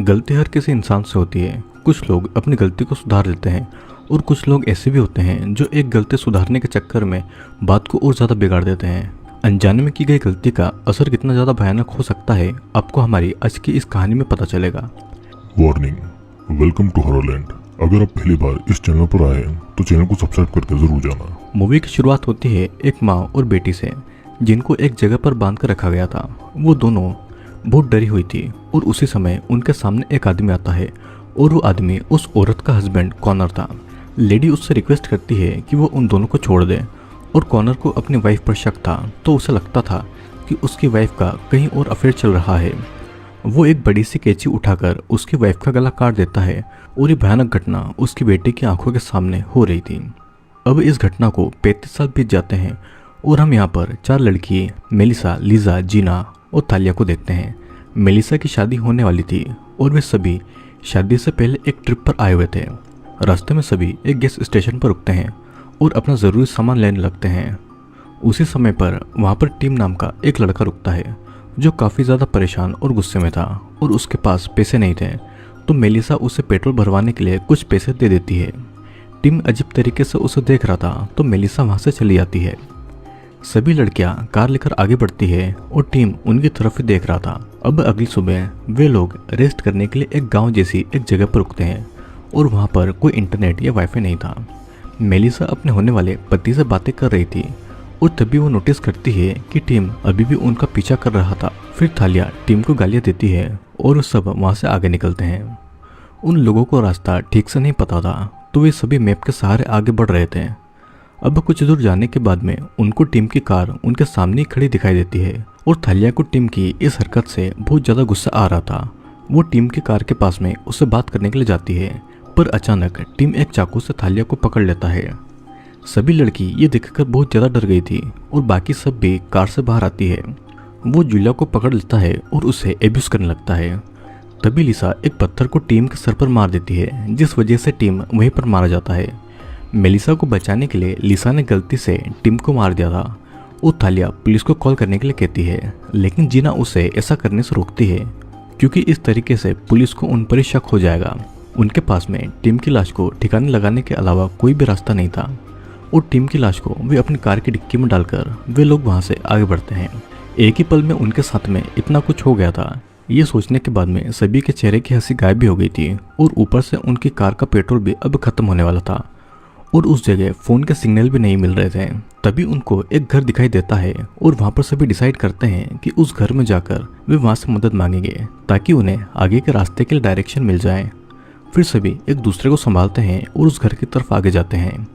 गलती हर किसी इंसान से होती है। कुछ लोग अपनी गलती को सुधार लेते हैं और कुछ लोग ऐसे भी होते हैं जो एक गलती सुधारने के चक्कर में बात को और ज़्यादा बिगाड़ देते हैं। अनजाने में की गई गलती का असर कितना ज़्यादा भयानक हो सकता है, आपको हमारी आज की इस कहानी में पता चलेगा। Warning, welcome to Horrorland. अगर आप पहली बार इस चैनल पर आए हैं तो चैनल को सब्सक्राइब करके जरूर जाना। मूवी की शुरुआत होती है एक माँ और बेटी से, जिनको एक जगह पर बांध कर रखा गया था। वो दोनों बहुत डरी हुई थी और उसी समय उनके सामने एक आदमी आता है और वो आदमी उस औरत का हस्बैंड कॉनर था। लेडी उससे रिक्वेस्ट करती है कि वो उन दोनों को छोड़ दे और कॉनर को अपनी वाइफ पर शक था, तो उसे लगता था कि उसकी वाइफ का कहीं और अफेयर चल रहा है। वो एक बड़ी सी कैंची उठाकर उसकी वाइफ का गला काट देता है और ये भयानक घटना उसकी बेटी की आंखों के सामने हो रही थी। अब इस घटना को 35 साल बीत जाते हैं और हम यहाँ पर 4 लड़की मेलिसा, लीजा, जीना और तालिया को देखते हैं। मेलिसा की शादी होने वाली थी और वे सभी शादी से पहले एक ट्रिप पर आए हुए थे। रास्ते में सभी एक गैस स्टेशन पर रुकते हैं और अपना ज़रूरी सामान लेने लगते हैं। उसी समय पर वहाँ पर टिम नाम का एक लड़का रुकता है जो काफ़ी ज़्यादा परेशान और गुस्से में था और उसके पास पैसे नहीं थे, तो मेलिसा उसे पेट्रोल भरवाने के लिए कुछ पैसे दे देती है। टिम अजीब तरीके से उसे देख रहा था, तो मेलिसा वहाँ से चली जाती है। सभी लड़कियां कार लेकर आगे बढ़ती है और टीम उनकी तरफ ही देख रहा था। अब अगली सुबह वे लोग रेस्ट करने के लिए एक गांव जैसी एक जगह पर रुकते हैं और वहां पर कोई इंटरनेट या वाईफाई नहीं था। मेलिसा अपने होने वाले पति से बातें कर रही थी और तभी वो नोटिस करती है कि टीम अभी भी उनका पीछा कर रहा था। फिर थालिया टीम को गालियाँ देती है और वो सब वहाँ से आगे निकलते हैं। उन लोगों को रास्ता ठीक से नहीं पता था, तो वे सभी मैप के सहारे आगे बढ़ रहे थे। अब कुछ दूर जाने के बाद में उनको टीम की कार उनके सामने खड़ी दिखाई देती है और थालिया को टीम की इस हरकत से बहुत ज़्यादा गुस्सा आ रहा था। वो टीम की कार के पास में उससे बात करने के लिए जाती है, पर अचानक टीम एक चाकू से थालिया को पकड़ लेता है। सभी लड़की ये देखकर बहुत ज़्यादा डर गई थी और बाकी सब भी कार से बाहर आती है। वो जूलिया को पकड़ लेता है और उसे एब्यूज करने लगता है। तभी लिसा एक पत्थर को टीम के सर पर मार देती है, जिस वजह से टीम वहीं पर मारा जाता है। मेलिसा को बचाने के लिए लिसा ने गलती से टिम को मार दिया था और थालिया पुलिस को कॉल करने के लिए कहती है, लेकिन जीना उसे ऐसा करने से रोकती है क्योंकि इस तरीके से पुलिस को उन पर ही शक हो जाएगा। उनके पास में टिम की लाश को ठिकाने लगाने के अलावा कोई भी रास्ता नहीं था और टिम की लाश को वे अपनी कार की डिक्की में डालकर वे लोग वहाँ से आगे बढ़ते हैं। एक ही पल में उनके साथ में इतना कुछ हो गया था, ये सोचने के बाद में सभी के चेहरे की हंसी गायब भी हो गई थी और ऊपर से उनकी कार का पेट्रोल भी अब खत्म होने वाला था और उस जगह फ़ोन के सिग्नल भी नहीं मिल रहे थे। तभी उनको एक घर दिखाई देता है और वहाँ पर सभी डिसाइड करते हैं कि उस घर में जाकर वे वहाँ से मदद मांगेंगे ताकि उन्हें आगे के रास्ते के लिए डायरेक्शन मिल जाए। फिर सभी एक दूसरे को संभालते हैं और उस घर की तरफ आगे जाते हैं।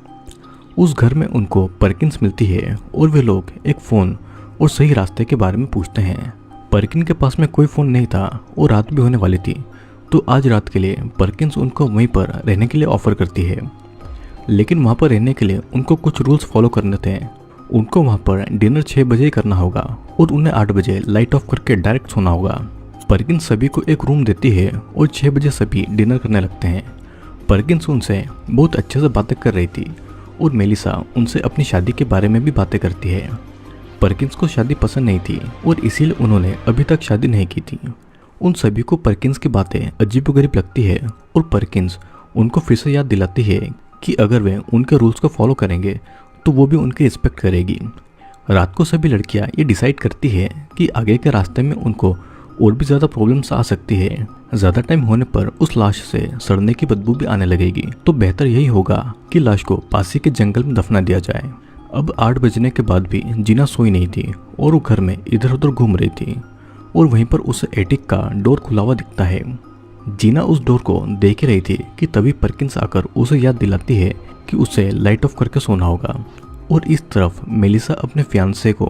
उस घर में उनको परकिंस मिलती है और वे लोग एक फ़ोन और सही रास्ते के बारे में पूछते हैं। परकिन के पास में कोई फ़ोन नहीं था और रात भी होने वाली थी, तो आज रात के लिए परकिंस उनको वहीं पर रहने के लिए ऑफ़र करती है। लेकिन वहाँ पर रहने के लिए उनको कुछ रूल्स फॉलो करने थे। उनको वहाँ पर डिनर 6 बजे ही करना होगा और उन्हें 8 बजे लाइट ऑफ करके डायरेक्ट सोना होगा। परकिंस सभी को एक रूम देती है और 6 बजे सभी डिनर करने लगते हैं। परकिंस उनसे बहुत अच्छे से बातें कर रही थी और मेलिसा उनसे अपनी शादी के बारे में भी बातें करती है। परकिंस को शादी पसंद नहीं थी और इसीलिए उन्होंने अभी तक शादी नहीं की थी। उन सभी को परकिंस की बातें अजीबोगरीब लगती है और परकिंस उनको फिर से याद दिलाती है कि अगर वे उनके रूल्स को फॉलो करेंगे तो वो भी उनकी रिस्पेक्ट करेगी। रात को सभी लड़कियां ये डिसाइड करती है कि आगे के रास्ते में उनको और भी ज़्यादा प्रॉब्लम्स आ सकती है। ज़्यादा टाइम होने पर उस लाश से सड़ने की बदबू भी आने लगेगी, तो बेहतर यही होगा कि लाश को पास ही के जंगल में दफना दिया जाए। अब 8 बजने के बाद भी जीना सोई नहीं थी और वो घर में इधर उधर घूम रही थी और वहीं पर उसे एटिक का डोर खुला हुआ दिखता है। जीना उस डोर को देख ही रही थी कि तभी परकिंस आकर उसे याद दिलाती है कि उसे लाइट ऑफ करके सोना होगा। और इस तरफ मेलिसा अपने फियांसे को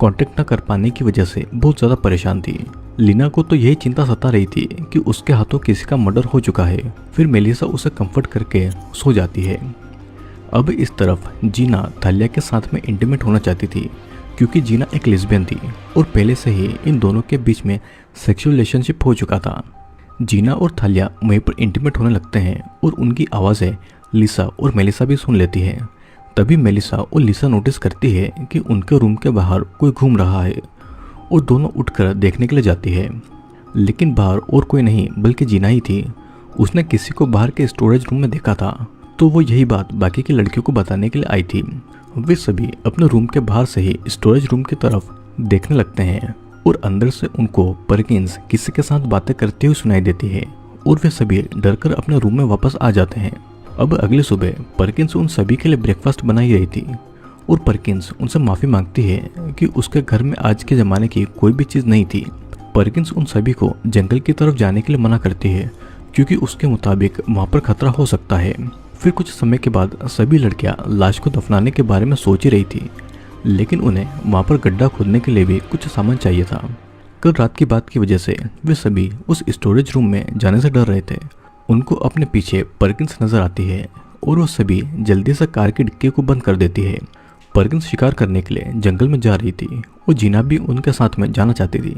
कांटेक्ट न कर पाने की वजह से बहुत ज़्यादा परेशान थी। लीना को तो यही चिंता सता रही थी कि उसके हाथों किसी का मर्डर हो चुका है। फिर मेलिसा उसे कंफर्ट करके सो जाती है। अब इस तरफ जीना थालिया के साथ में इंटीमेट होना चाहती थी क्योंकि जीना एक लेस्बियन थी और पहले से ही इन दोनों के बीच में सेक्सुअल रिलेशनशिप हो चुका था। जीना और थालिया वहीं पर इंटीमेट होने लगते हैं और उनकी आवाज़ें लिसा और मेलिसा भी सुन लेती है। तभी मेलिसा और लिसा नोटिस करती है कि उनके रूम के बाहर कोई घूम रहा है और दोनों उठकर देखने के लिए जाती है। लेकिन बाहर और कोई नहीं बल्कि जीना ही थी। उसने किसी को बाहर के स्टोरेज रूम में देखा था, तो वो यही बात बाकी की लड़कियों को बताने के लिए आई थी। वे सभी अपने रूम के बाहर से ही स्टोरेज रूम की तरफ देखने लगते हैं और अंदर से उनको परकिंस किसी के साथ बातें करते हुए सुनाई देती है और वे सभी डरकर अपने रूम में वापस आ जाते हैं। अब अगली सुबह परकिंस उन सभी के लिए ब्रेकफास्ट बनाई रही थी और परकिंस उनसे माफ़ी मांगती है कि उसके घर में आज के ज़माने की कोई भी चीज़ नहीं थी। परकिंस उन सभी को जंगल की तरफ जाने के लिए मना करती है क्योंकि उसके मुताबिक वहाँ पर खतरा हो सकता है। फिर कुछ समय के बाद सभी लड़कियाँ लाश को दफनाने के बारे में सोच ही रही थी, लेकिन उन्हें वहाँ पर गड्ढा खोदने के लिए भी कुछ सामान चाहिए था। कल रात की बात की वजह से वे सभी उस स्टोरेज रूम में जाने से डर रहे थे। उनको अपने पीछे परकिंस नजर आती है और वो सभी जल्दी से कार की डिक्की को बंद कर देती है। परकिंस शिकार करने के लिए जंगल में जा रही थी और जीना भी उनके साथ में जाना चाहती थी,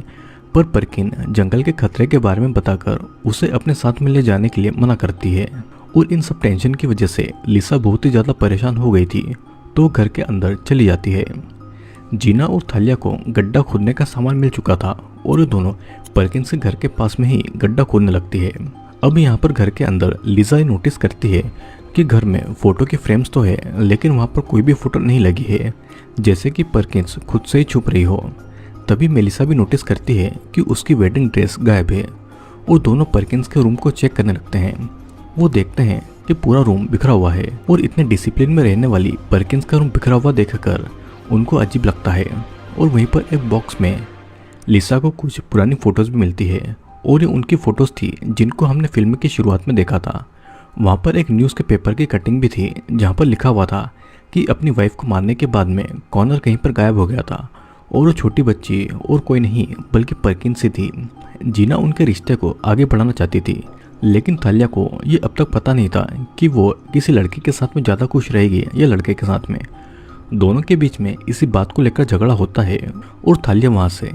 पर परकिन जंगल के खतरे के बारे में बताकर उसे अपने साथ में ले जाने के लिए मना करती है। और इन सब टेंशन की वजह से लिसा बहुत ही ज़्यादा परेशान हो गई थी, तो घर के अंदर चली जाती है। जीना और थालिया को गड्ढा खोदने का सामान मिल चुका था और वे दोनों परकिंस के घर के पास में ही गड्ढा खोदने लगती है। अब यहाँ पर घर के अंदर लिसा ये नोटिस करती है कि घर में फ़ोटो की फ्रेम्स तो है, लेकिन वहाँ पर कोई भी फ़ोटो नहीं लगी है, जैसे कि परकिंस खुद से ही छुप रही हो। तभी मेलिसा भी नोटिस करती है कि उसकी वेडिंग ड्रेस गायब है और दोनों परकिंस के रूम को चेक करने लगते हैं। वो देखते हैं कि पूरा रूम बिखरा हुआ है और इतने डिसिप्लिन में रहने वाली परकिंस का रूम बिखरा हुआ देखकर उनको अजीब लगता है। और वहीं पर एक बॉक्स में लिसा को कुछ पुरानी फ़ोटोज़ भी मिलती है और ये उनकी फ़ोटोज़ थी जिनको हमने फिल्म की शुरुआत में देखा था। वहाँ पर एक न्यूज़ के पेपर की कटिंग भी थी जहाँ पर लिखा हुआ था कि अपनी वाइफ को मारने के बाद में कॉर्नर कहीं पर गायब हो गया था और वो छोटी बच्ची और कोई नहीं बल्कि परकिंस ही थी। जीना उनके रिश्ते को आगे बढ़ाना चाहती थी, लेकिन थालिया को ये अब तक पता नहीं था कि वो किसी लड़की के साथ में ज़्यादा खुश रहेगी या लड़के के साथ में। दोनों के बीच में इसी बात को लेकर झगड़ा होता है और थालिया वहाँ से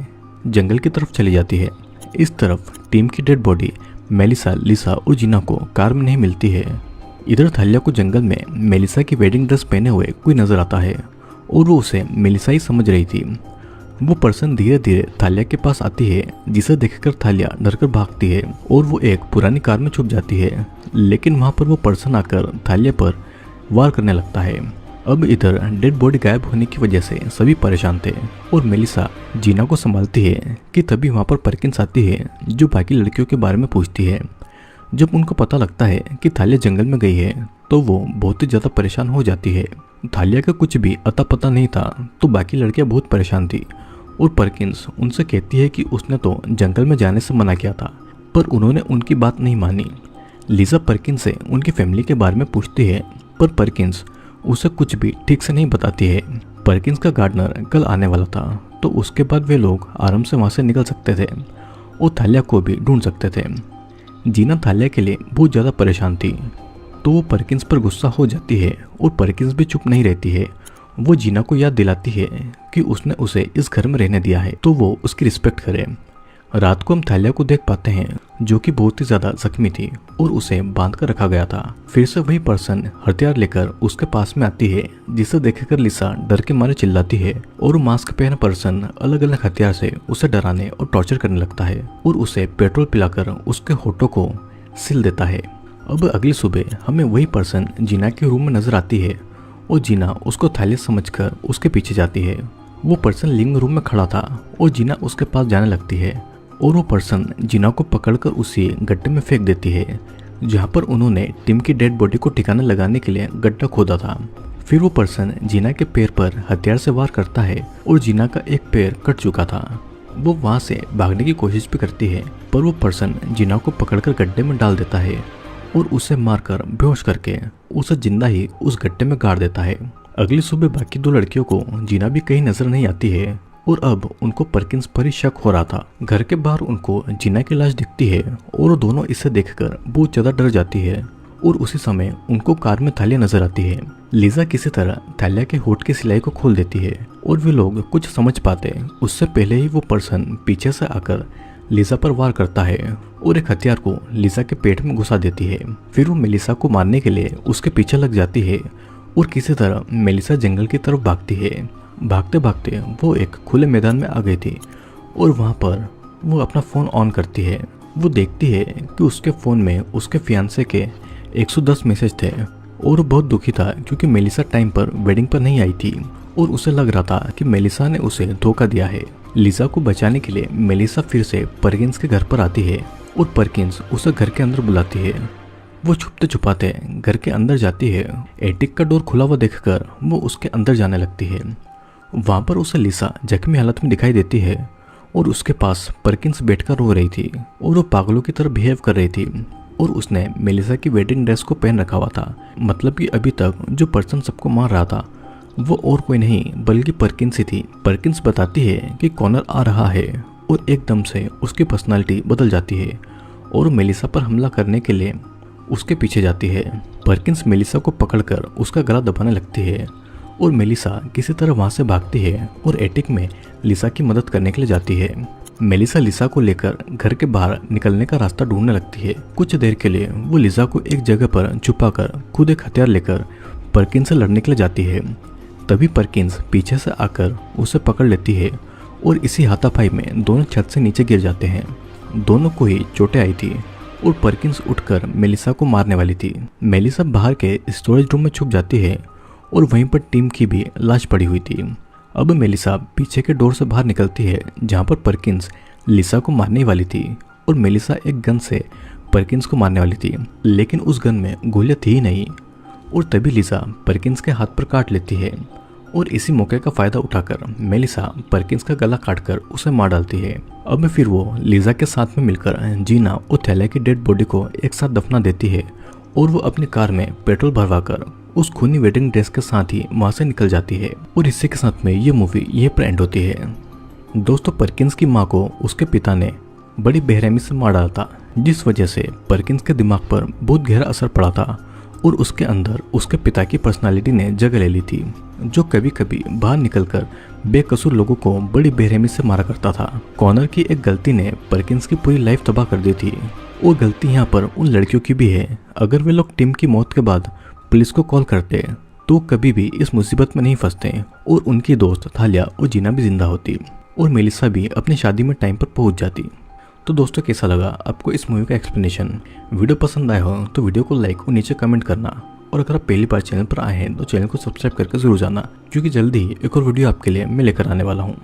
जंगल की तरफ चली जाती है। इस तरफ टीम की डेड बॉडी मेलिसा, लिसा और जीना को कार में नहीं मिलती है। इधर थालिया को जंगल में मेलिसा की वेडिंग ड्रेस पहने हुए कोई नजर आता है और वो उसे मेलिसा ही समझ रही थी। वो पर्सन धीरे धीरे थालिया के पास आती है, जिसे देखकर थालिया डरकर भागती है और वो एक पुरानी कार में छुप जाती है, लेकिन वहाँ पर वो पर्सन आकर थालिया पर वार करने लगता है। अब इधर डेड बॉडी गायब होने की वजह से सभी परेशान थे और मेलिसा जीना को संभालती है कि तभी वहाँ पर परकिंस आती है जो बाकी लड़कियों के बारे में पूछती है। जब उनको पता लगता है कि थालिया जंगल में गई है तो वो बहुत ही ज़्यादा परेशान हो जाती है। थालिया का कुछ भी अता पता नहीं था, तो बाकी लड़कियां बहुत परेशान थी और परकिंस उनसे कहती है कि उसने तो जंगल में जाने से मना किया था, पर उन्होंने उनकी बात नहीं मानी। लिसा परकिंस से उनकी फैमिली के बारे में पूछती है, पर परकिंस उसे कुछ भी ठीक से नहीं बताती है। परकिंस का गार्डनर कल आने वाला था, तो उसके बाद वे लोग आराम से वहाँ से निकल सकते थे और थालिया को भी ढूंढ सकते थे। जीना थालिया के लिए बहुत ज़्यादा परेशान थी, तो वो परकिंस पर गुस्सा हो जाती है और परकिंस भी चुप नहीं रहती है। वो जीना को याद दिलाती है कि उसने उसे इस घर में रहने दिया है, तो वो उसकी रिस्पेक्ट करे। रात को हम थालिया को देख पाते हैं जो कि बहुत ही ज़्यादा जख्मी थी और उसे बांध कर रखा गया था। फिर से वही पर्सन हथियार लेकर उसके पास में आती है, जिसे देखकर लिसा डर के मारे चिल्लाती है और मास्क पहने पर्सन अलग अलग हथियार से उसे डराने और टॉर्चर करने लगता है और उसे पेट्रोल पिलाकर उसके होठों को सिल देता है। अब अगली सुबह हमें वही पर्सन जीना के रूम में नजर आती है और जीना उसको थालिया समझकर उसके पीछे जाती है। वो पर्सन लिविंग रूम में खड़ा था और जीना उसके पास जाने लगती है और वो पर्सन जीना को पकड़कर उसी गड्ढे में फेंक देती है जहाँ पर उन्होंने टिम की डेड बॉडी को ठिकाना लगाने के लिए गड्ढा खोदा था। फिर वो पर्सन जीना के पैर पर हथियार से वार करता है और जीना का एक पैर कट चुका था। वो वहाँ से भागने की कोशिश भी करती है, पर वो पर्सन जीना को पकड़कर गड्ढे में डाल देता है और उसे मारकर बेहोश करके उसे जिंदा ही उस गड्ढे में गाड़ देता है। अगली सुबह बाकी दो लड़कियों को जीना भी कहीं नजर नहीं आती है और अब उनको परकिंस पर ही शक हो रहा था। घर के बाहर उनको जीना की लाश दिखती है और वो दोनों इसे देखकर बहुत ज्यादा डर जाती है और उसी समय उनको कार में थालिया नजर आती है। लिजा किसी तरह थालिया के होठ की सिलाई को खोल देती है और वे लोग कुछ समझ पाते उससे पहले ही वो पर्सन पीछे से आकर लिजा पर वार करता है और एक हथियार को लिजा के पेट में घुसा देती है। फिर वो मेलिसा को मारने के लिए उसके पीछे लग जाती है और किसी तरह मेलिसा जंगल की तरफ भागती है। भागते भागते वो एक खुले मैदान में आ गई थी और वहाँ पर वो अपना फ़ोन ऑन करती है। वो देखती है कि उसके फ़ोन में उसके फियांसे के 110 मैसेज थे और वो बहुत दुखी था क्योंकि मेलिसा टाइम पर वेडिंग पर नहीं आई थी और उसे लग रहा था कि मेलिसा ने उसे धोखा दिया है। लिजा को बचाने के लिए मेलिसा फिर से परकिंस के घर पर आती है और परकिंस उसे घर के अंदर बुलाती है। वो छुपते छुपाते घर के अंदर जाती है। एटिक का डोर खुला हुआ देखकर वो उसके अंदर जाने लगती है। वहाँ पर उसे लिसा जख्मी हालत में दिखाई देती है और उसके पास परकिंस बैठकर रो रही थी और वो पागलों की तरह बिहेव कर रही थी और उसने मेलिसा की वेडिंग ड्रेस को पहन रखा हुआ था। मतलब कि अभी तक जो पर्सन सबको मार रहा था वो और कोई नहीं बल्कि परकिंस ही थी। परकिंस बताती है कि कॉनर आ रहा है और एकदम से उसकी पर्सनालिटी बदल जाती है और मेलिसा पर हमला करने के लिए उसके पीछे जाती है। परकिंस मेलिसा को पकड़कर उसका गला दबाने लगती है और मेलिसा किसी तरह वहाँ से भागती है और एटिक में लिसा की मदद करने के लिए जाती है। मेलिसा लिसा को लेकर घर के बाहर निकलने का रास्ता ढूंढने लगती है। कुछ देर के लिए वो लिसा को एक जगह पर छुपाकर खुद एक हथियार लेकर परकिंस से लड़ने के लिए जाती है। तभी परकिंस पीछे से आकर उसे पकड़ लेती है और इसी हाथापाई में दोनों छत से नीचे गिर जाते हैं। दोनों को ही चोटें आई थी और परकिंस उठकर मेलिसा को मारने वाली थी। मेलिसा बाहर के स्टोरेज रूम में छुप जाती है और वहीं पर टीम की भी लाश पड़ी हुई थी। अब मेलिसा पीछे के डोर से बाहर निकलती है जहाँ पर परकिंस लिसा को मारने वाली थी और मेलिसा एक गन से परकिंस को मारने वाली थी, लेकिन उस गन में गोलियां थी ही नहीं। और तभी लिसा परकिंस के हाथ पर काट लेती है और इसी मौके का फायदा उठाकर मेलिसा परकिंस का गला काटकर उसे मार डालती है। अब फिर वो लिजा के साथ में मिलकर जीना और थैला की डेड बॉडी को एक साथ दफना देती है और वो अपनी कार में पेट्रोल भरवाकर उस खूनी वेडिंग ड्रेस के साथ ही वहां से निकल जाती है। और इसी के साथ में ये मूवी यहीं पर एंड होती है। दोस्तों, परकिंस की माँ को उसके पिता ने बड़ी बेरहमी से मार डाला था, जिस वजह से परकिंस के दिमाग पर बहुत गहरा असर पड़ा था और उसके अंदर उसके पिता की पर्सनालिटी ने जगह ले ली थी, जो कभी कभी बाहर निकलकर बेकसूर लोगों को बड़ी बेरहमी से मारा करता था। कॉनर की एक गलती ने परकिंस की पूरी लाइफ तबाह कर दी थी और गलती यहाँ पर उन लड़कियों की भी है। अगर वे लोग टिम की मौत के बाद पुलिस को कॉल करते तो कभी भी इस मुसीबत में नहीं फंसते और उनकी दोस्त थालिया और जीना भी जिंदा होती और मेलिसा भी अपनी शादी में टाइम पर पहुंच जाती। तो दोस्तों, कैसा लगा आपको इस मूवी का एक्सप्लेनेशन? वीडियो पसंद आया हो तो वीडियो को लाइक और नीचे कमेंट करना, और अगर आप पहली बार चैनल पर आए हैं तो चैनल को सब्सक्राइब करके जरूर जाना, क्योंकि जल्दी ही एक और वीडियो आपके लिए मैं लेकर आने वाला हूँ।